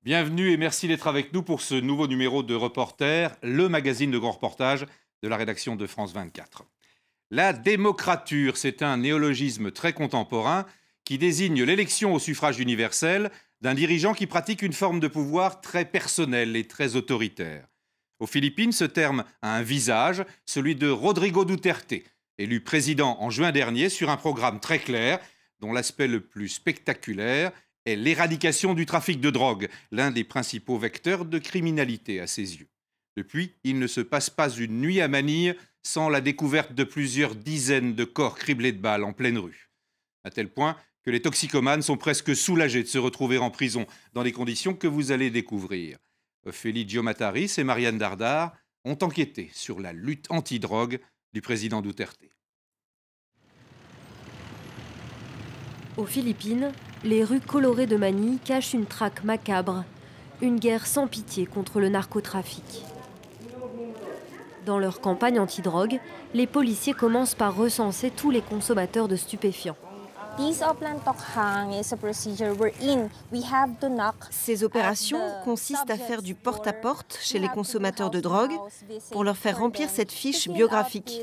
Bienvenue et merci d'être avec nous pour ce nouveau numéro de Reporter, le magazine de grands reportages de la rédaction de France 24. La démocrature, c'est un néologisme très contemporain qui désigne l'élection au suffrage universel d'un dirigeant qui pratique une forme de pouvoir très personnelle et très autoritaire. Aux Philippines, ce terme a un visage, celui de Rodrigo Duterte, élu président en juin dernier sur un programme très clair, dont l'aspect le plus spectaculaire est l'éradication du trafic de drogue, l'un des principaux vecteurs de criminalité à ses yeux. Depuis, il ne se passe pas une nuit à Manille sans la découverte de plusieurs dizaines de corps criblés de balles en pleine rue. À tel point que les toxicomanes sont presque soulagés de se retrouver en prison dans les conditions que vous allez découvrir. Ophélie Diomataris et Marianne Dardar ont enquêté sur la lutte anti-drogue du président Duterte. Aux Philippines, les rues colorées de Manille cachent une traque macabre, une guerre sans pitié contre le narcotrafic. Dans leur campagne anti-drogue, les policiers commencent par recenser tous les consommateurs de stupéfiants. Ces opérations consistent à faire du porte-à-porte chez les consommateurs de drogue pour leur faire remplir cette fiche biographique.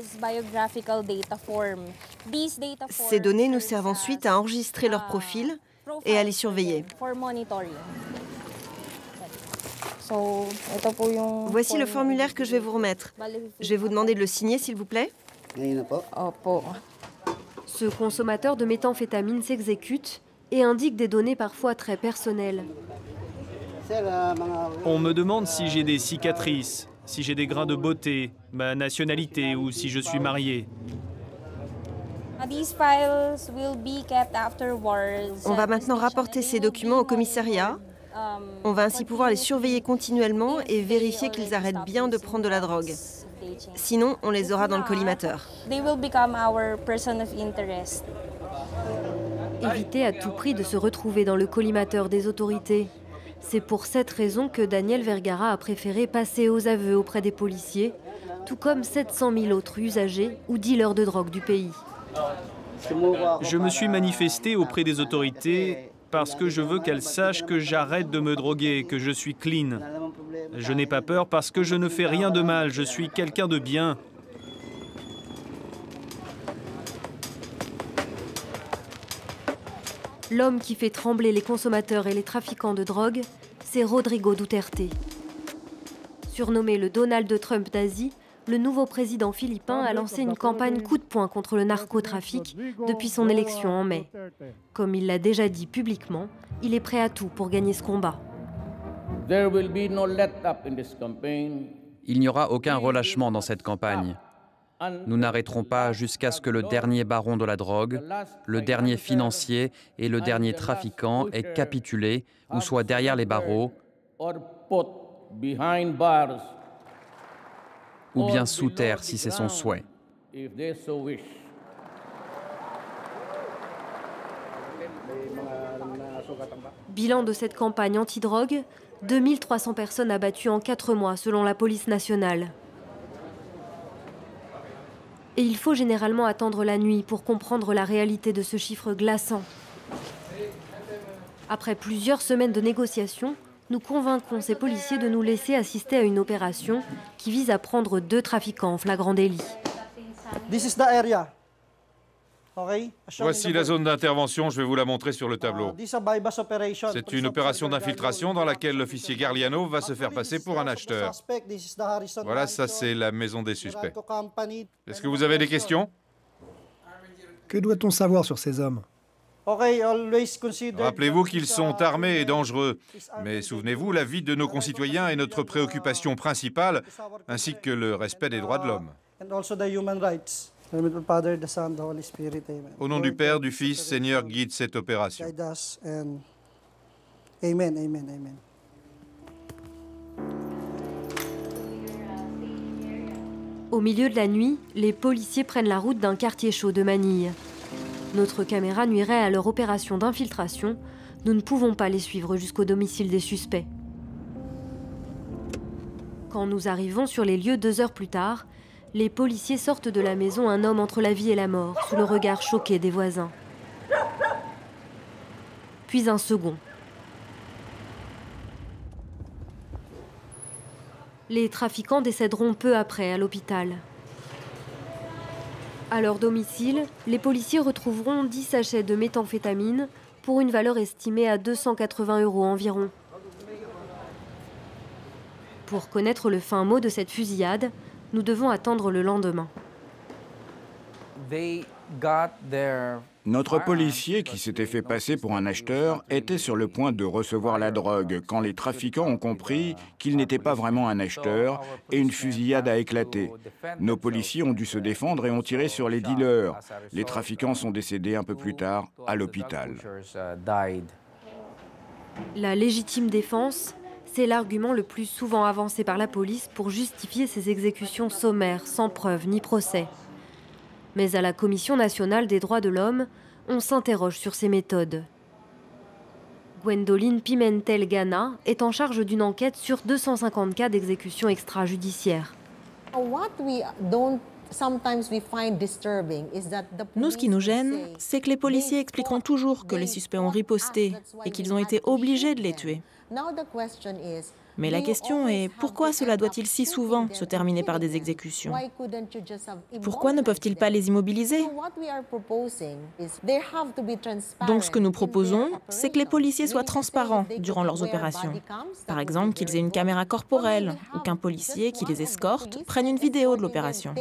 Ces données nous servent ensuite à enregistrer leur profil et à les surveiller. Voici le formulaire que je vais vous remettre. Je vais vous demander de le signer, s'il vous plaît. Ce consommateur de méthamphétamine s'exécute et indique des données parfois très personnelles. On me demande si j'ai des cicatrices, si j'ai des grains de beauté, ma nationalité ou si je suis marié. On va maintenant rapporter ces documents au commissariat. On va ainsi pouvoir les surveiller continuellement et vérifier qu'ils arrêtent bien de prendre de la drogue. Sinon, on les aura dans le collimateur. Éviter à tout prix de se retrouver dans le collimateur des autorités. C'est pour cette raison que Daniel Vergara a préféré passer aux aveux auprès des policiers, tout comme 700 000 autres usagers ou dealers de drogue du pays. Je me suis manifesté auprès des autorités parce que je veux qu'elles sachent que j'arrête de me droguer, que je suis clean. Je n'ai pas peur parce que je ne fais rien de mal, je suis quelqu'un de bien. L'homme qui fait trembler les consommateurs et les trafiquants de drogue, c'est Rodrigo Duterte. Surnommé le Donald Trump d'Asie, le nouveau président philippin a lancé une campagne coup de poing contre le narcotrafic depuis son élection en mai. Comme il l'a déjà dit publiquement, il est prêt à tout pour gagner ce combat. Il n'y aura aucun relâchement dans cette campagne. Nous n'arrêterons pas jusqu'à ce que le dernier baron de la drogue, le dernier financier et le dernier trafiquant aient capitulé ou soient derrière les barreaux ou bien sous terre si c'est son souhait. Bilan de cette campagne anti-drogue, 2300 personnes abattues en 4 mois selon la police nationale. Et il faut généralement attendre la nuit pour comprendre la réalité de ce chiffre glaçant. Après plusieurs semaines de négociations, nous convaincons ces policiers de nous laisser assister à une opération qui vise à prendre 2 trafiquants en flagrant délit. Voici la zone d'intervention, je vais vous la montrer sur le tableau. C'est une opération d'infiltration dans laquelle l'officier Garliano va se faire passer pour un acheteur. Voilà, ça c'est la maison des suspects. Est-ce que vous avez des questions? Que doit-on savoir sur ces hommes? Rappelez-vous qu'ils sont armés et dangereux. Mais souvenez-vous, la vie de nos concitoyens est notre préoccupation principale, ainsi que le respect des droits de l'homme. Au nom du Père, du Fils, Seigneur, guide cette opération. Amen, amen, amen. Au milieu de la nuit, les policiers prennent la route d'un quartier chaud de Manille. Notre caméra nuirait à leur opération d'infiltration. Nous ne pouvons pas les suivre jusqu'au domicile des suspects. Quand nous arrivons sur les lieux 2 heures plus tard, les policiers sortent de la maison un homme entre la vie et la mort, sous le regard choqué des voisins. Puis un second. Les trafiquants décéderont peu après à l'hôpital. À leur domicile, les policiers retrouveront 10 sachets de méthamphétamine pour une valeur estimée à 280 € environ. Pour connaître le fin mot de cette fusillade, nous devons attendre le lendemain. Notre policier, qui s'était fait passer pour un acheteur, était sur le point de recevoir la drogue quand les trafiquants ont compris qu'il n'était pas vraiment un acheteur et une fusillade a éclaté. Nos policiers ont dû se défendre et ont tiré sur les dealers. Les trafiquants sont décédés un peu plus tard à l'hôpital. La légitime défense, c'est l'argument le plus souvent avancé par la police pour justifier ces exécutions sommaires, sans preuve ni procès. Mais à la Commission nationale des droits de l'homme, on s'interroge sur ces méthodes. Gwendoline Pimentel-Gana est en charge d'une enquête sur 250 cas d'exécution extrajudiciaire. Nous, ce qui nous gêne, c'est que les policiers expliqueront toujours que les suspects ont riposté et qu'ils ont été obligés de les tuer. Mais la question est, pourquoi cela doit-il si souvent se terminer par des exécutions? Pourquoi ne peuvent-ils pas les immobiliser? Donc ce que nous proposons, c'est que les policiers soient transparents durant leurs opérations. Par exemple, qu'ils aient une caméra corporelle ou qu'un policier qui les escorte prenne une vidéo de l'opération.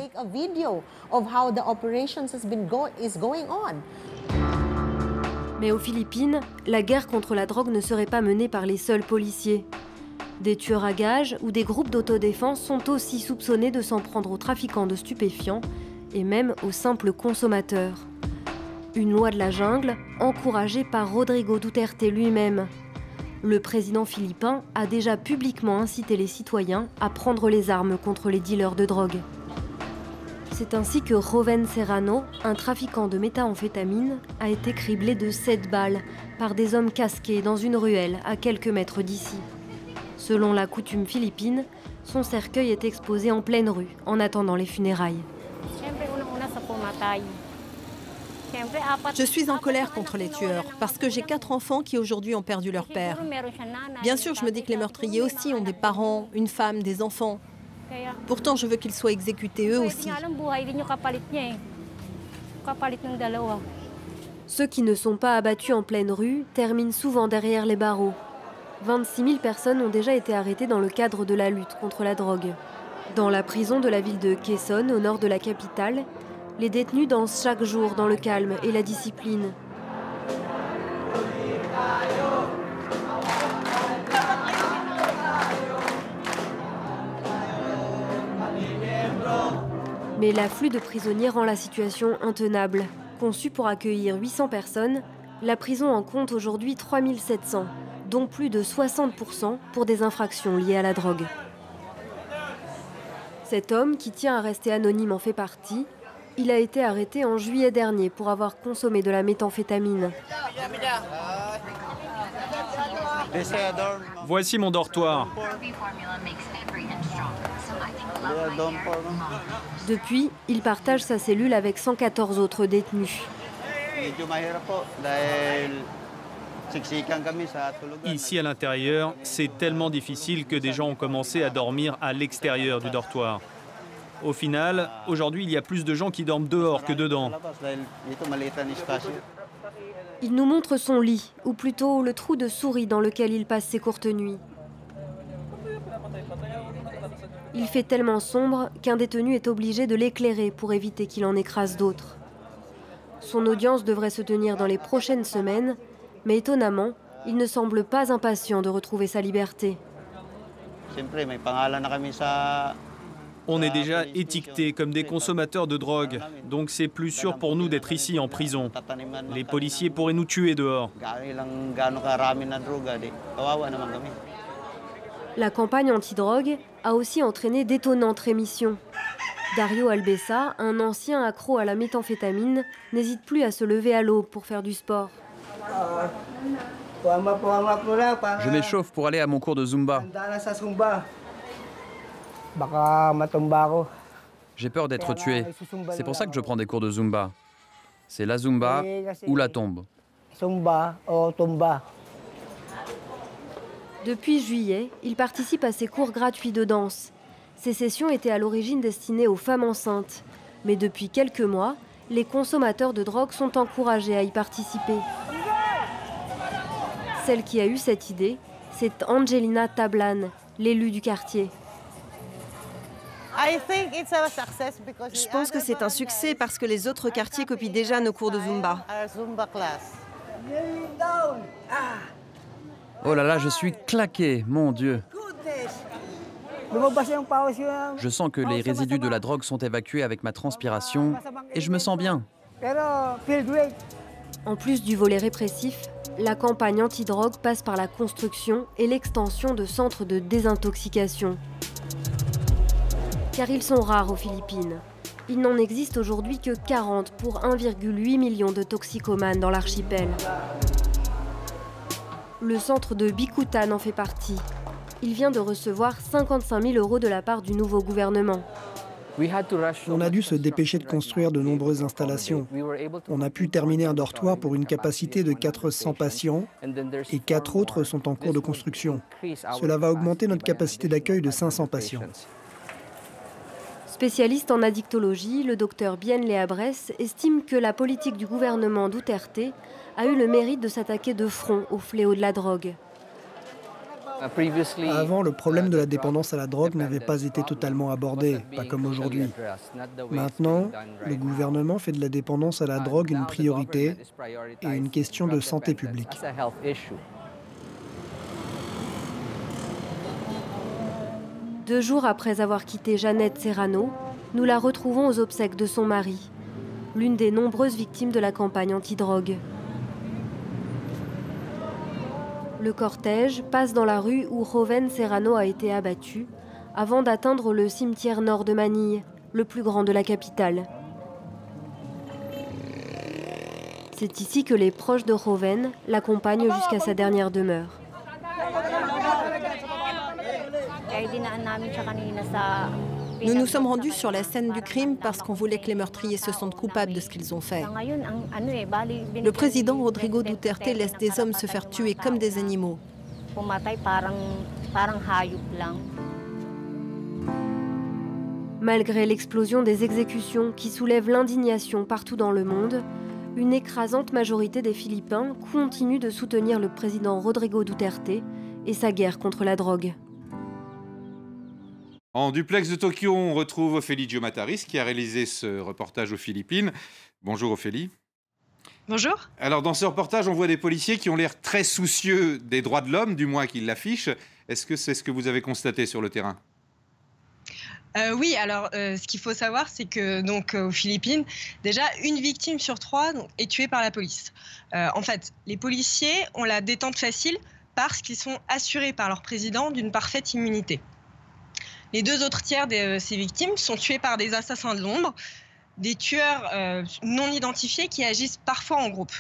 Mais aux Philippines, la guerre contre la drogue ne serait pas menée par les seuls policiers. Des tueurs à gages ou des groupes d'autodéfense sont aussi soupçonnés de s'en prendre aux trafiquants de stupéfiants et même aux simples consommateurs. Une loi de la jungle encouragée par Rodrigo Duterte lui-même. Le président philippin a déjà publiquement incité les citoyens à prendre les armes contre les dealers de drogue. C'est ainsi que Roven Serrano, un trafiquant de méthamphétamine, a été criblé de 7 balles par des hommes casqués dans une ruelle à quelques mètres d'ici. Selon la coutume philippine, son cercueil est exposé en pleine rue, en attendant les funérailles. Je suis en colère contre les tueurs, parce que j'ai 4 enfants qui aujourd'hui ont perdu leur père. Bien sûr, je me dis que les meurtriers aussi ont des parents, une femme, des enfants. Pourtant, je veux qu'ils soient exécutés eux aussi. Ceux qui ne sont pas abattus en pleine rue terminent souvent derrière les barreaux. 26 000 personnes ont déjà été arrêtées dans le cadre de la lutte contre la drogue. Dans la prison de la ville de Quezon, au nord de la capitale, les détenus dansent chaque jour dans le calme et la discipline. Mais l'afflux de prisonniers rend la situation intenable. Conçue pour accueillir 800 personnes, la prison en compte aujourd'hui 3 700. Dont plus de 60% pour des infractions liées à la drogue. Cet homme, qui tient à rester anonyme, en fait partie. Il a été arrêté en juillet dernier pour avoir consommé de la méthamphétamine. Voici mon dortoir. Depuis, il partage sa cellule avec 114 autres détenus. Ici à l'intérieur, c'est tellement difficile que des gens ont commencé à dormir à l'extérieur du dortoir. Au final, aujourd'hui, il y a plus de gens qui dorment dehors que dedans. Il nous montre son lit, ou plutôt le trou de souris dans lequel il passe ses courtes nuits. Il fait tellement sombre qu'un détenu est obligé de l'éclairer pour éviter qu'il en écrase d'autres. Son audience devrait se tenir dans les prochaines semaines, mais étonnamment, il ne semble pas impatient de retrouver sa liberté. On est déjà étiquetés comme des consommateurs de drogue, donc c'est plus sûr pour nous d'être ici en prison. Les policiers pourraient nous tuer dehors. La campagne anti-drogue a aussi entraîné d'étonnantes rémissions. Dario Albessa, un ancien accro à la méthamphétamine, n'hésite plus à se lever à l'aube pour faire du sport. Je m'échauffe pour aller à mon cours de Zumba. J'ai peur d'être tué. C'est pour ça que je prends des cours de Zumba. C'est la Zumba ou la tombe. Depuis juillet, il participe à ces cours gratuits de danse Ces sessions étaient à l'origine destinées aux femmes enceintes. Mais depuis quelques mois, les consommateurs de drogue sont encouragés à y participer. Celle qui a eu cette idée, c'est Angelina Tablan, l'élue du quartier. Je pense que c'est un succès parce que les autres quartiers copient déjà nos cours de Zumba. Oh là là, je suis claqué, mon Dieu. Je sens que les résidus de la drogue sont évacués avec ma transpiration et je me sens bien. En plus du volet répressif, la campagne anti-drogue passe par la construction et l'extension de centres de désintoxication. Car ils sont rares aux Philippines. Il n'en existe aujourd'hui que 40 pour 1,8 million de toxicomanes dans l'archipel. Le centre de Bicutan en fait partie. Il vient de recevoir 55 000 € de la part du nouveau gouvernement. On a dû se dépêcher de construire de nombreuses installations. On a pu terminer un dortoir pour une capacité de 400 patients et 4 autres sont en cours de construction. Cela va augmenter notre capacité d'accueil de 500 patients. Spécialiste en addictologie, le docteur Bien Leabres estime que la politique du gouvernement Duterte a eu le mérite de s'attaquer de front au fléau de la drogue. Avant, le problème de la dépendance à la drogue n'avait pas été totalement abordé, pas comme aujourd'hui. Maintenant, le gouvernement fait de la dépendance à la drogue une priorité et une question de santé publique. 2 jours après avoir quitté Jeannette Serrano, nous la retrouvons aux obsèques de son mari, l'une des nombreuses victimes de la campagne anti-drogue. Le cortège passe dans la rue où Joven Serrano a été abattu, avant d'atteindre le cimetière nord de Manille, le plus grand de la capitale. C'est ici que les proches de Joven l'accompagnent jusqu'à sa dernière demeure. Nous nous sommes rendus sur la scène du crime parce qu'on voulait que les meurtriers se sentent coupables de ce qu'ils ont fait. Le président Rodrigo Duterte laisse des hommes se faire tuer comme des animaux. Malgré l'explosion des exécutions qui soulèvent l'indignation partout dans le monde, une écrasante majorité des Philippins continue de soutenir le président Rodrigo Duterte et sa guerre contre la drogue. En duplex de Tokyo, on retrouve Ophélie Giomataris qui a réalisé ce reportage aux Philippines. Bonjour Ophélie. Bonjour. Alors dans ce reportage, on voit des policiers qui ont l'air très soucieux des droits de l'homme, du moins qu'ils l'affichent. Est-ce que c'est ce que vous avez constaté sur le terrain ? Oui, alors ce qu'il faut savoir, c'est que aux Philippines, déjà une victime sur 3 est tuée par la police. En fait, les policiers ont la détente facile parce qu'ils sont assurés par leur président d'une parfaite immunité. Les 2 autres tiers de ces victimes sont tuées par des assassins de l'ombre, des tueurs non identifiés qui agissent parfois en groupe.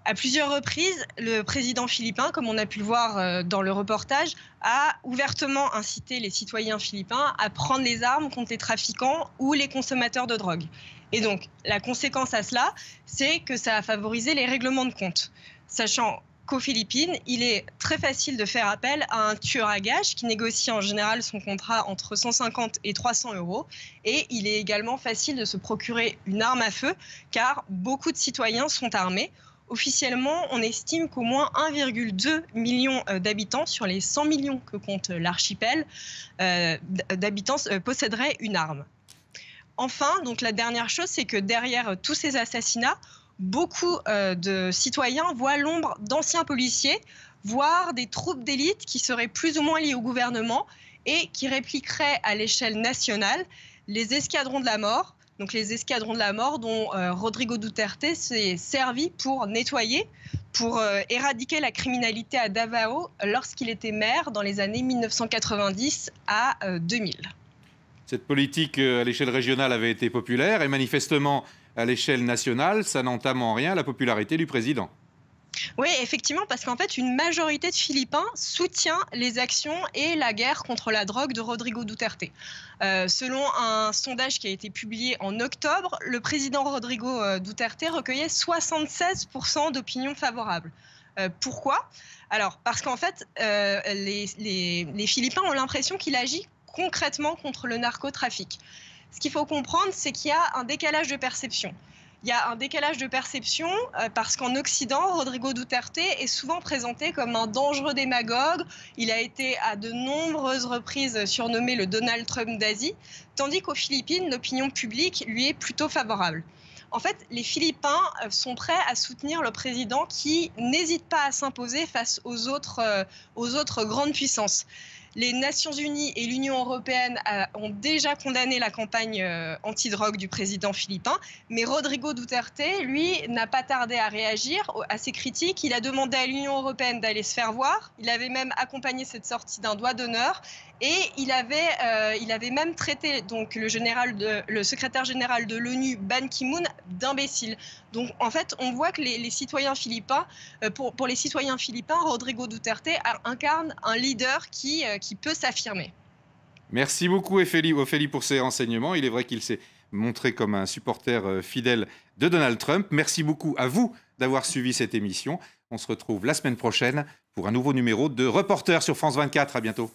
À plusieurs reprises, le président philippin, comme on a pu le voir dans le reportage, a ouvertement incité les citoyens philippins à prendre les armes contre les trafiquants ou les consommateurs de drogue. Et donc, la conséquence à cela, c'est que ça a favorisé les règlements de compte. Sachant qu'aux Philippines, il est très facile de faire appel à un tueur à gages qui négocie en général son contrat entre 150 et 300 €. Et il est également facile de se procurer une arme à feu car beaucoup de citoyens sont armés. Officiellement, on estime qu'au moins 1,2 million d'habitants sur les 100 millions que compte l'archipel d'habitants posséderaient une arme. Enfin, donc la dernière chose, c'est que derrière tous ces assassinats, beaucoup de citoyens voient l'ombre d'anciens policiers, voire des troupes d'élite qui seraient plus ou moins liées au gouvernement et qui répliqueraient à l'échelle nationale les escadrons de la mort. Donc les escadrons de la mort dont Rodrigo Duterte s'est servi pour nettoyer, pour éradiquer la criminalité à Davao lorsqu'il était maire dans les années 1990 à 2000. Cette politique à l'échelle régionale avait été populaire et manifestement à l'échelle nationale, ça n'entame en rien la popularité du président. Oui, effectivement, parce qu'en fait, une majorité de Philippins soutient les actions et la guerre contre la drogue de Rodrigo Duterte. Selon un sondage qui a été publié en octobre, le président Rodrigo Duterte recueillait 76% d'opinions favorables. Pourquoi ? Alors, parce qu'en fait, les Philippins ont l'impression qu'il agit concrètement contre le narcotrafic. Ce qu'il faut comprendre, c'est qu'il y a un décalage de perception. Il y a un décalage de perception parce qu'en Occident, Rodrigo Duterte est souvent présenté comme un dangereux démagogue. Il a été à de nombreuses reprises surnommé le Donald Trump d'Asie, tandis qu'aux Philippines, l'opinion publique lui est plutôt favorable. En fait, les Philippins sont prêts à soutenir le président qui n'hésite pas à s'imposer face aux autres grandes puissances. Les Nations Unies et l'Union européenne ont déjà condamné la campagne antidrogue du président philippin, mais Rodrigo Duterte, lui, n'a pas tardé à réagir à ces critiques. Il a demandé à l'Union européenne d'aller se faire voir. Il avait même accompagné cette sortie d'un doigt d'honneur et il avait même traité donc, le secrétaire général de l'ONU, Ban Ki-moon, d'imbécile. Donc en fait, on voit que les citoyens philippins, pour les citoyens philippins, Rodrigo Duterte incarne un leader qui peut s'affirmer. Merci beaucoup Ophélie pour ces renseignements. Il est vrai qu'il s'est montré comme un supporter fidèle de Donald Trump. Merci beaucoup à vous d'avoir suivi cette émission. On se retrouve la semaine prochaine pour un nouveau numéro de Reporter sur France 24. À bientôt.